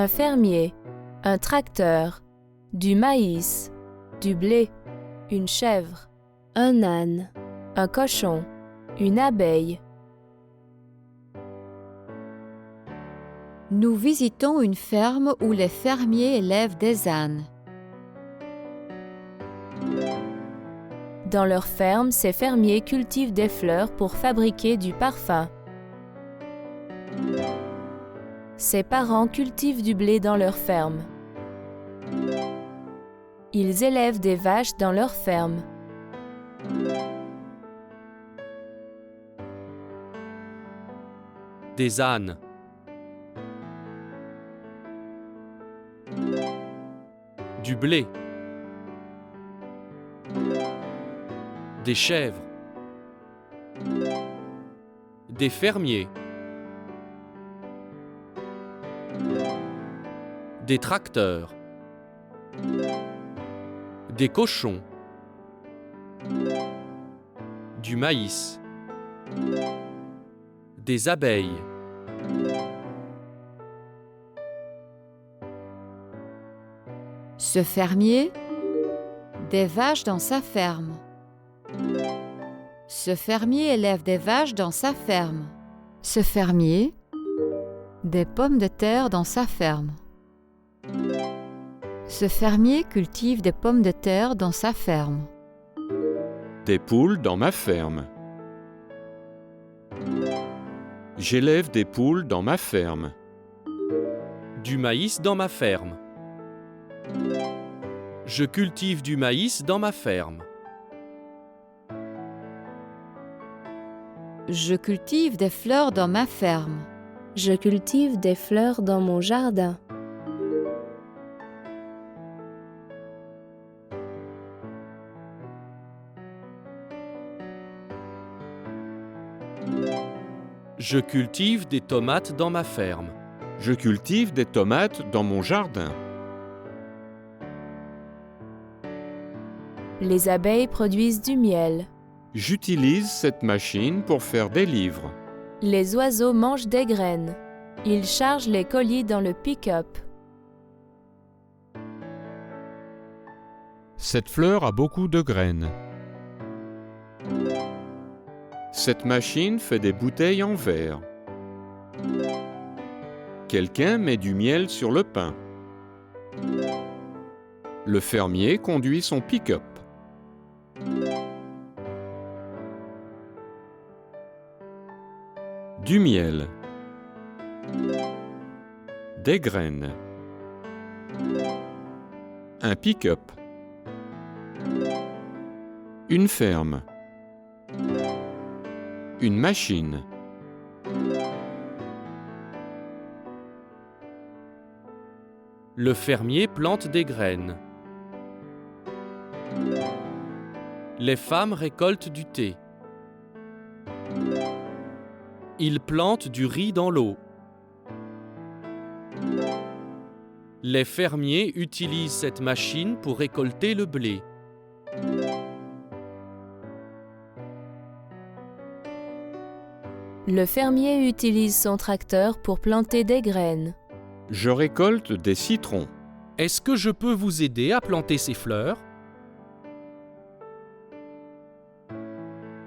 un fermier, un tracteur, du maïs, du blé, une chèvre, un âne, un cochon, une abeille. Nous visitons une ferme où les fermiers élèvent des ânes. Dans leur ferme, ces fermiers cultivent des fleurs pour fabriquer du parfum. Ses parents cultivent du blé dans leur ferme. Ils élèvent des vaches dans leur ferme. Des ânes. Du blé. Des chèvres. Des fermiers. Des tracteurs. Des cochons. Du maïs. Des abeilles. Ce fermier, des vaches dans sa ferme. Ce fermier élève des vaches dans sa ferme. Ce fermier, des pommes de terre dans sa ferme. Ce fermier cultive des pommes de terre dans sa ferme. Des poules dans ma ferme. J'élève des poules dans ma ferme. Du maïs dans ma ferme. Je cultive du maïs dans ma ferme. Je cultive des fleurs dans ma ferme. Je cultive des fleurs dans mon jardin. Je cultive des tomates dans ma ferme. Je cultive des tomates dans mon jardin. Les abeilles produisent du miel. J'utilise cette machine pour faire des livres. Les oiseaux mangent des graines. Ils chargent les colis dans le pick-up. Cette fleur a beaucoup de graines. Cette machine fait des bouteilles en verre. Quelqu'un met du miel sur le pain. Le fermier conduit son pick-up. Du miel. Des graines. Un pick-up. Une ferme. Une machine. Le fermier plante des graines. Les femmes récoltent du thé. Ils plantent du riz dans l'eau. Les fermiers utilisent cette machine pour récolter le blé. Le fermier utilise son tracteur pour planter des graines. Je récolte des citrons. Est-ce que je peux vous aider à planter ces fleurs?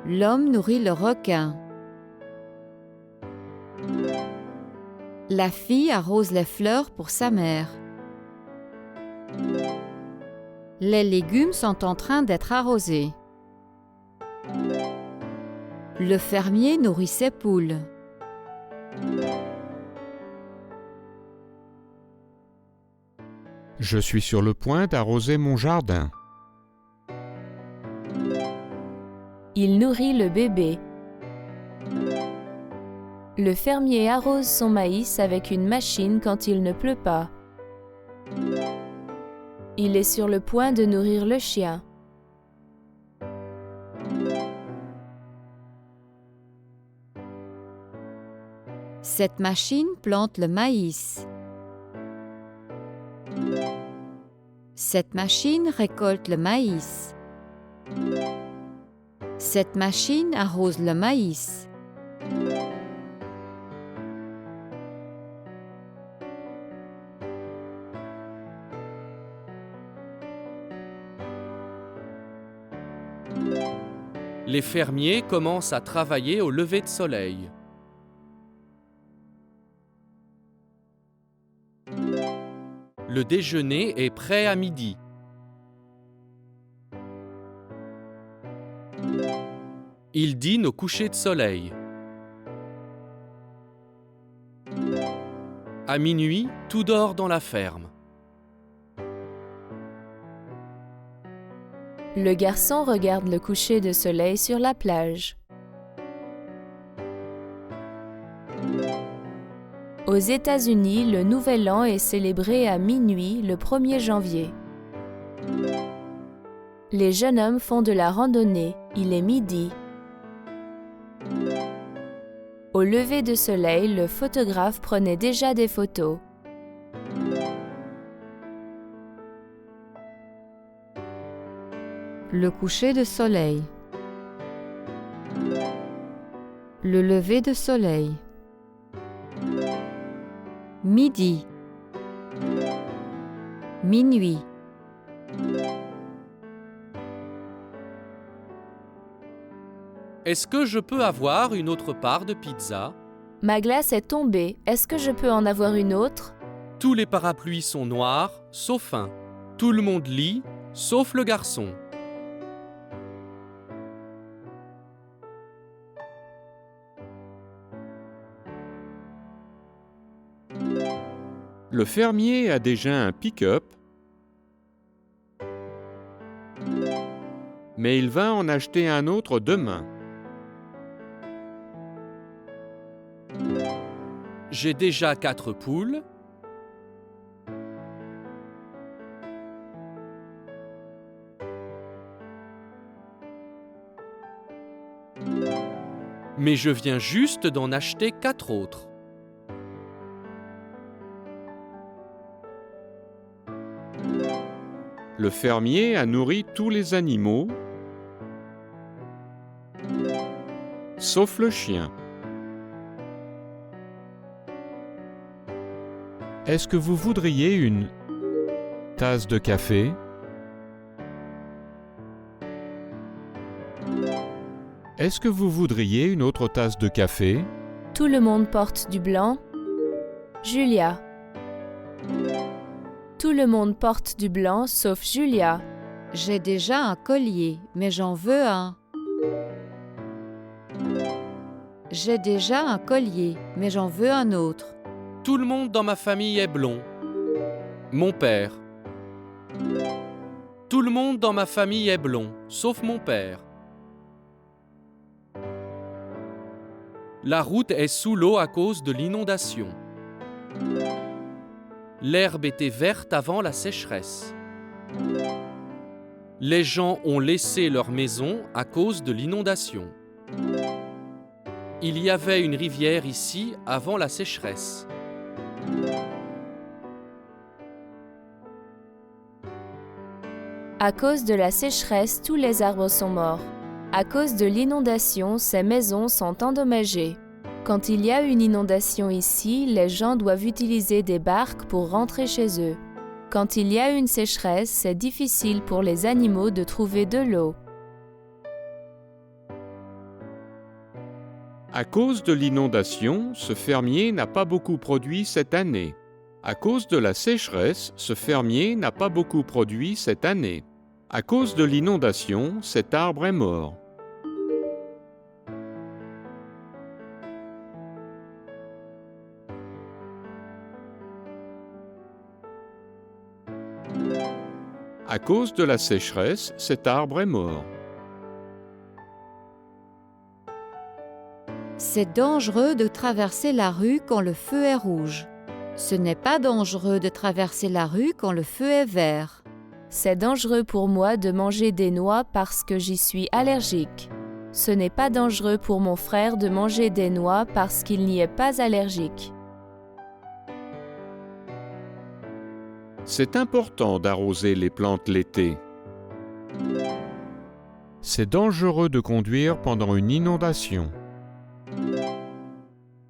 L'homme nourrit le requin. La fille arrose les fleurs pour sa mère. Les légumes sont en train d'être arrosés. Le fermier nourrit ses poules. Je suis sur le point d'arroser mon jardin. Il nourrit le bébé. Le fermier arrose son maïs avec une machine quand il ne pleut pas. Il est sur le point de nourrir le chien. Cette machine plante le maïs. Cette machine récolte le maïs. Cette machine arrose le maïs. Les fermiers commencent à travailler au lever de soleil. Le déjeuner est prêt à midi. Ils dînent au coucher de soleil. À minuit, tout dort dans la ferme. Le garçon regarde le coucher de soleil sur la plage. Aux États-Unis, le Nouvel An est célébré à minuit le 1er janvier. Les jeunes hommes font de la randonnée, il est midi. Au lever de soleil, le photographe prenait déjà des photos. Le coucher de soleil. Le lever de soleil. Midi. Minuit. Est-ce que je peux avoir une autre part de pizza? Ma glace est tombée, est-ce que je peux en avoir une autre? Tous les parapluies sont noirs, sauf un. Tout le monde lit, sauf le garçon. Le fermier a déjà un pick-up, mais il va en acheter un autre demain. J'ai déjà 4 poules. Mais je viens juste d'en acheter 4 autres. Le fermier a nourri tous les animaux, sauf le chien. Est-ce que vous voudriez une tasse de café? Est-ce que vous voudriez une autre tasse de café? Tout le monde porte du blanc. Julia. Tout le monde porte du blanc sauf Julia. J'ai déjà un collier, mais j'en veux un. J'ai déjà un collier, mais j'en veux un autre. Tout le monde dans ma famille est blond. Mon père. Tout le monde dans ma famille est blond, sauf mon père. La route est sous l'eau à cause de l'inondation. L'herbe était verte avant la sécheresse. Les gens ont laissé leur maison à cause de l'inondation. Il y avait une rivière ici avant la sécheresse. À cause de la sécheresse, tous les arbres sont morts. À cause de l'inondation, ces maisons sont endommagées. Quand il y a une inondation ici, les gens doivent utiliser des barques pour rentrer chez eux. Quand il y a une sécheresse, c'est difficile pour les animaux de trouver de l'eau. À cause de l'inondation, ce fermier n'a pas beaucoup produit cette année. À cause de la sécheresse, ce fermier n'a pas beaucoup produit cette année. À cause de l'inondation, cet arbre est mort. À cause de la sécheresse, cet arbre est mort. C'est dangereux de traverser la rue quand le feu est rouge. Ce n'est pas dangereux de traverser la rue quand le feu est vert. C'est dangereux pour moi de manger des noix parce que j'y suis allergique. Ce n'est pas dangereux pour mon frère de manger des noix parce qu'il n'y est pas allergique. C'est important d'arroser les plantes l'été. C'est dangereux de conduire pendant une inondation.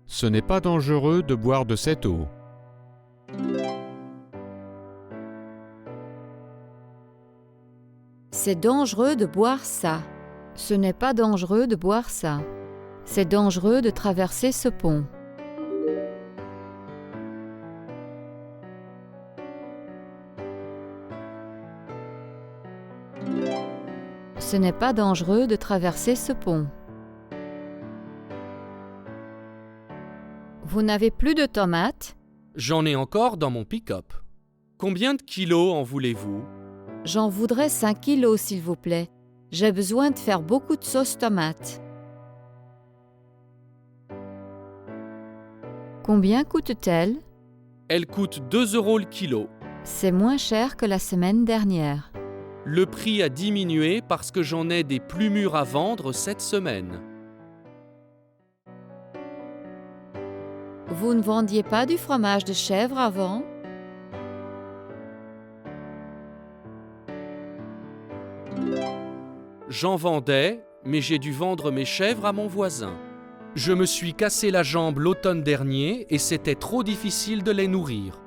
Ce n'est pas dangereux de boire de cette eau. C'est dangereux de boire ça. Ce n'est pas dangereux de boire ça. C'est dangereux de traverser ce pont. Ce n'est pas dangereux de traverser ce pont. Vous n'avez plus de tomates? J'en ai encore dans mon pick-up. Combien de kilos en voulez-vous? J'en voudrais 5 kilos, s'il vous plaît. J'ai besoin de faire beaucoup de sauce tomate. Combien coûte-t-elle? Elle coûte 2 € le kilo. C'est moins cher que la semaine dernière. Le prix a diminué parce que j'en ai des plus mûrs à vendre cette semaine. Vous ne vendiez pas du fromage de chèvre avant? J'en vendais, mais j'ai dû vendre mes chèvres à mon voisin. Je me suis cassé la jambe l'automne dernier et c'était trop difficile de les nourrir.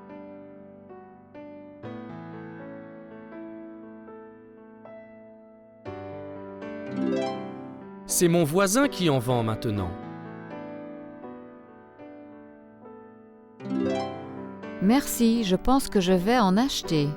C'est mon voisin qui en vend maintenant. Merci, je pense que je vais en acheter.